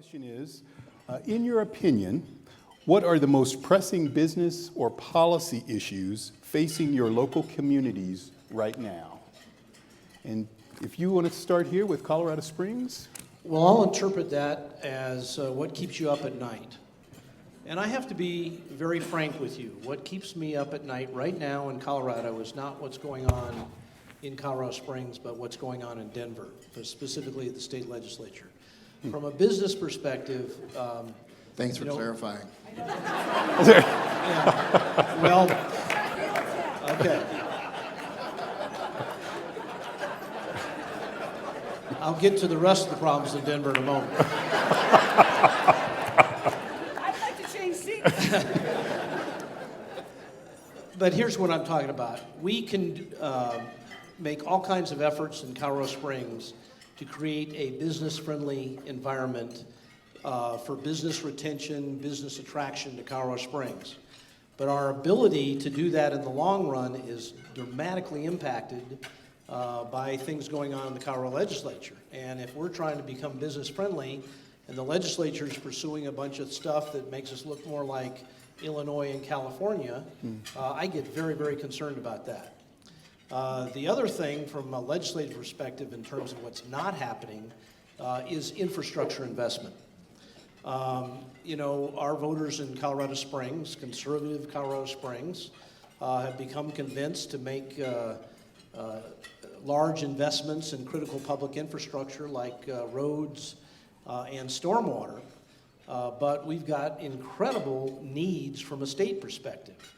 question is, in your opinion, what are the most pressing business or policy issues facing your local communities right now? And if you want to start here with Colorado Springs. Well, I'll interpret that as what keeps you up at night. And I have to be very frank with you. What keeps me up at night right now in Colorado is not what's going on in Colorado Springs, but what's going on in Denver, specifically at the state legislature. From a business perspective, thanks for clarifying. Yeah. Well, okay. I'll get to the rest of the problems in Denver in a moment. I'd like to change seats. But here's what I'm talking about. We can make all kinds of efforts in Colorado Springs to create a business-friendly environment for business retention, business attraction to Colorado Springs. But our ability to do that in the long run is dramatically impacted by things going on in the Colorado legislature. And if we're trying to become business-friendly and the legislature is pursuing a bunch of stuff that makes us look more like Illinois and California, I get very, very concerned about that. The other thing from a legislative perspective in terms of what's not happening is infrastructure investment. You know, our voters in Colorado Springs, conservative Colorado Springs, have become convinced to make large investments in critical public infrastructure like roads and stormwater. But we've got incredible needs from a state perspective.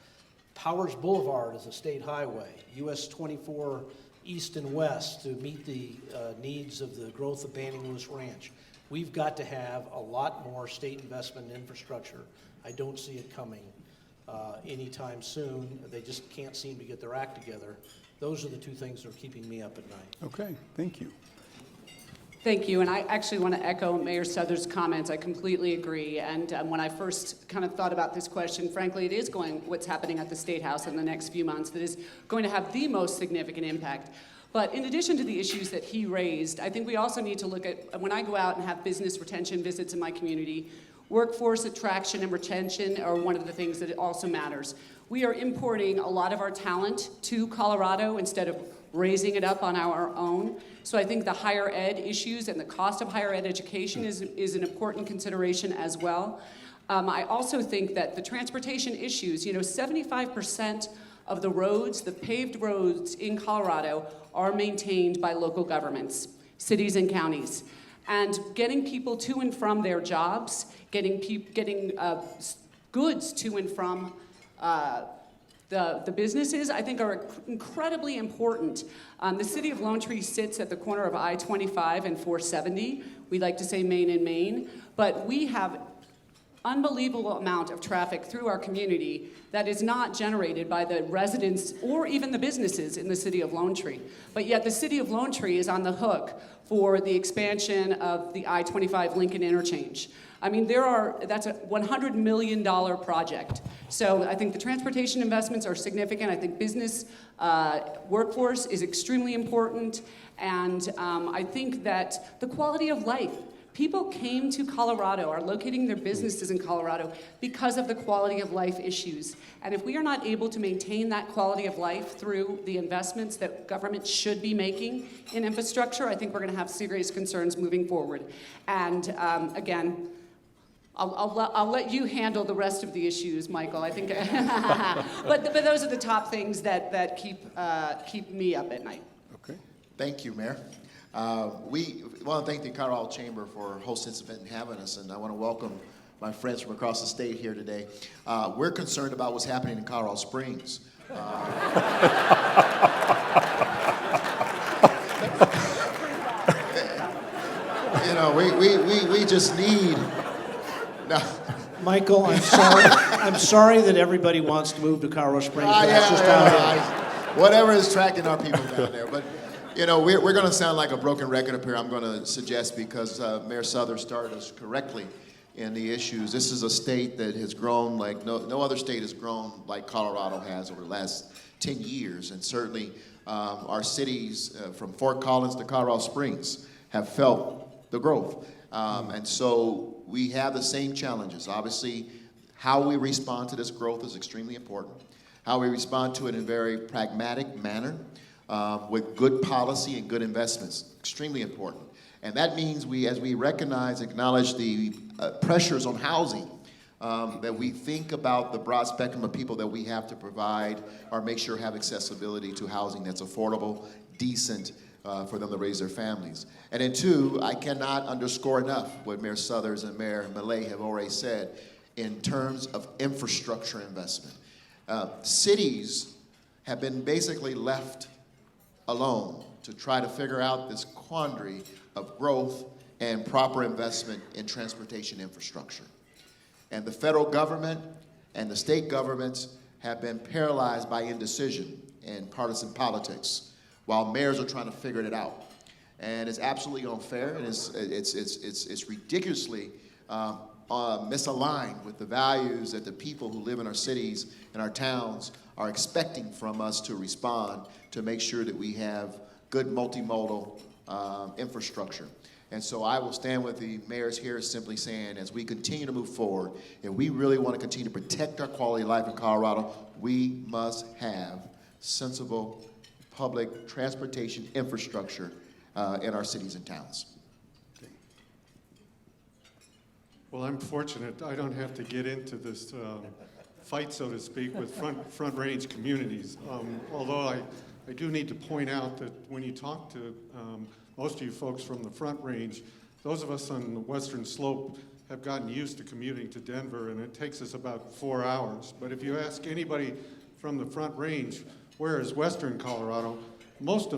Powers Boulevard is a state highway, US 24 east and west to meet the needs of the growth of Banning Lewis Ranch. We've got to have a lot more state investment in infrastructure. I don't see it coming anytime soon. They just can't seem to get their act together. Those are the two things that are keeping me up at night. Okay, thank you. Thank you, and I actually want to echo Mayor Suthers' comments. I completely agree, and when I first kind of thought about this question, frankly, it is what's happening at the State House in the next few months that is going to have the most significant impact. But in addition to the issues that he raised, I think we also need to look at, when I go out and have business retention visits in my community, workforce attraction and retention are one of the things that also matters. We are importing a lot of our talent to Colorado instead of raising it up on our own. So I think the higher ed issues and the cost of higher ed education is an important consideration as well. I also think that the transportation issues, 75% of the roads, the paved roads in Colorado are maintained by local governments, cities and counties. And getting people to and from their jobs, getting goods to and from the businesses, I think, are incredibly important. The city of Lone Tree sits at the corner of I-25 and 470. We like to say Main and Main, but we have unbelievable amount of traffic through our community that is not generated by the residents or even the businesses in the city of Lone Tree. But yet the city of Lone Tree is on the hook for the expansion of the I-25 Lincoln interchange. I mean, that's a $100 million project. So I think the transportation investments are significant. I think business workforce is extremely important. And I think that the quality of life, people came to Colorado, are locating their businesses in Colorado because of the quality of life issues. And if we are not able to maintain that quality of life through the investments that government should be making in infrastructure, I think we're going to have serious concerns moving forward. And again, I'll let you handle the rest of the issues, Michael. I think, but those are the top things that keep me up at night. Okay. Thank you, Mayor. We want to thank the Colorado Chamber for hosting this event and having us, and I want to welcome my friends from across the state here today. We're concerned about what's happening in Colorado Springs. We just need. No. Michael, I'm sorry. I'm sorry that everybody wants to move to Colorado Springs. But that's just how it is. Whatever is tracking our people down there, but. We're going to sound like a broken record up here, I'm going to suggest, because Mayor Suthers started us correctly in the issues. This is a state that has grown like no other state has grown like Colorado has over the last 10 years. And certainly our cities from Fort Collins to Colorado Springs have felt the growth. And so we have the same challenges. Obviously, how we respond to this growth is extremely important. How we respond to it in a very pragmatic manner with good policy and good investments, extremely important. And that means as we recognize, acknowledge the pressures on housing, that we think about the broad spectrum of people that we have to provide or make sure have accessibility to housing that's affordable, decent, for them to raise their families. And then two, I cannot underscore enough what Mayor Suthers and Mayor Millet have already said in terms of infrastructure investment. Cities have been basically left alone to try to figure out this quandary of growth and proper investment in transportation infrastructure. And the federal government and the state governments have been paralyzed by indecision and partisan politics, while mayors are trying to figure it out. And it's absolutely unfair, and it's ridiculously misaligned with the values that the people who live in our cities and our towns are expecting from us to respond to make sure that we have good multimodal infrastructure. And so I will stand with the mayors here simply saying, as we continue to move forward, if we really want to continue to protect our quality of life in Colorado, we must have sensible public transportation infrastructure in our cities and towns. Well, I'm fortunate I don't have to get into this fight, so to speak, with front range communities. Although I do need to point out that when you talk to most of you folks from the Front Range, those of us on the Western Slope have gotten used to commuting to Denver, and it takes us about 4 hours. But if you ask anybody from the Front Range, where is Western Colorado, most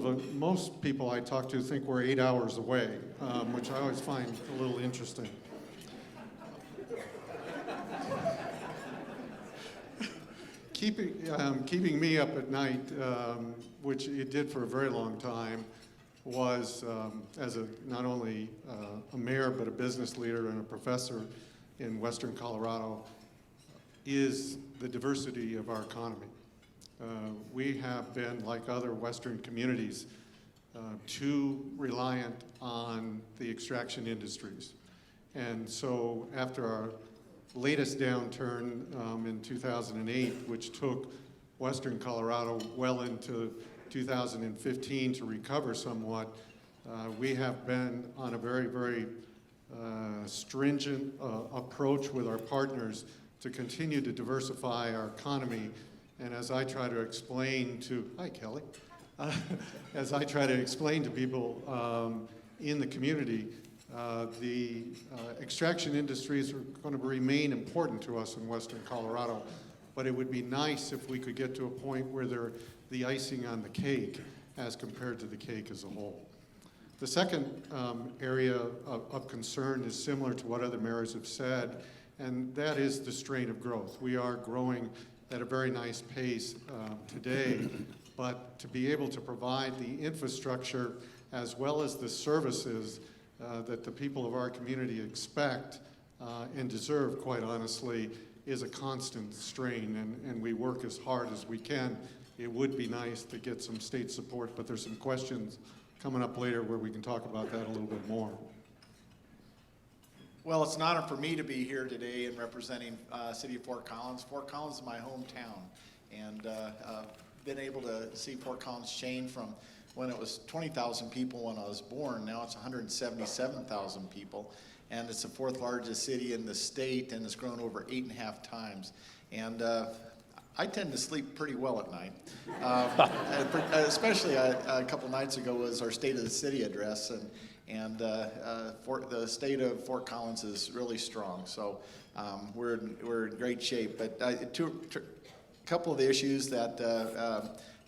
people I talk to think we're 8 hours away, which I always find a little interesting. Keeping me up at night, which it did for a very long time, was as not only a mayor but a business leader and a professor in Western Colorado, is the diversity of our economy. We have been, like other Western communities, too reliant on the extraction industries. And so after our latest downturn in 2008, which took Western Colorado well into 2015 to recover somewhat, we have been on a very, very stringent approach with our partners to continue to diversify our economy. And as I try to explain to, hi Kelly, as I try to explain to people in the community, the extraction industries are going to remain important to us in Western Colorado, but it would be nice if we could get to a point where they're the icing on the cake as compared to the cake as a whole. The second area of concern is similar to what other mayors have said, and that is the strain of growth. We are growing at a very nice pace today, but to be able to provide the infrastructure as well as the services that the people of our community expect and deserve, quite honestly, is a constant strain, and we work as hard as we can. It would be nice to get some state support, but there's some questions coming up later where we can talk about that a little bit more. Well, it's an honor for me to be here today and representing City of Fort Collins. Fort Collins is my hometown, and been able to see Fort Collins change from when it was 20,000 people when I was born. Now it's 177,000 people, and it's the fourth largest city in the state, and it's grown over 8.5 times. And I tend to sleep pretty well at night. Especially a couple nights ago was our State of the City address, and the state of Fort Collins is really strong. So we're in great shape. But a couple of the issues that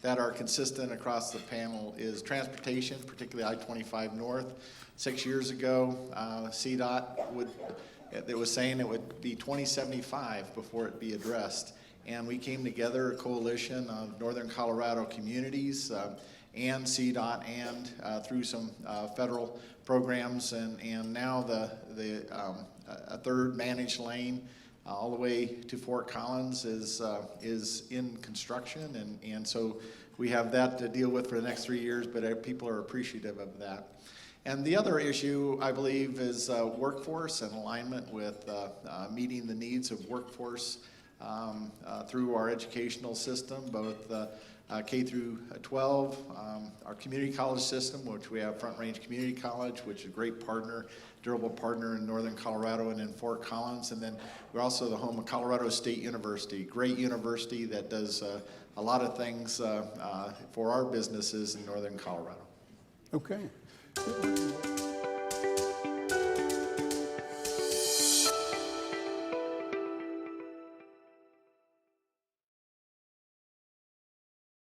are consistent across the panel is transportation, particularly I-25 North. 6 years ago, CDOT was saying it would be 2075 before it be addressed. And we came together, a coalition of Northern Colorado communities and CDOT and through some federal programs, and now a third managed lane all the way to Fort Collins is in construction, and so we have that to deal with for the next 3 years, but people are appreciative of that. And the other issue, I believe, is workforce and alignment with meeting the needs of workforce through our educational system, both K through 12, our community college system, which we have Front Range Community College, which is a great partner, durable partner in northern Colorado and in Fort Collins. And then we're also the home of Colorado State University, great university that does a lot of things for our businesses in northern Colorado. Okay.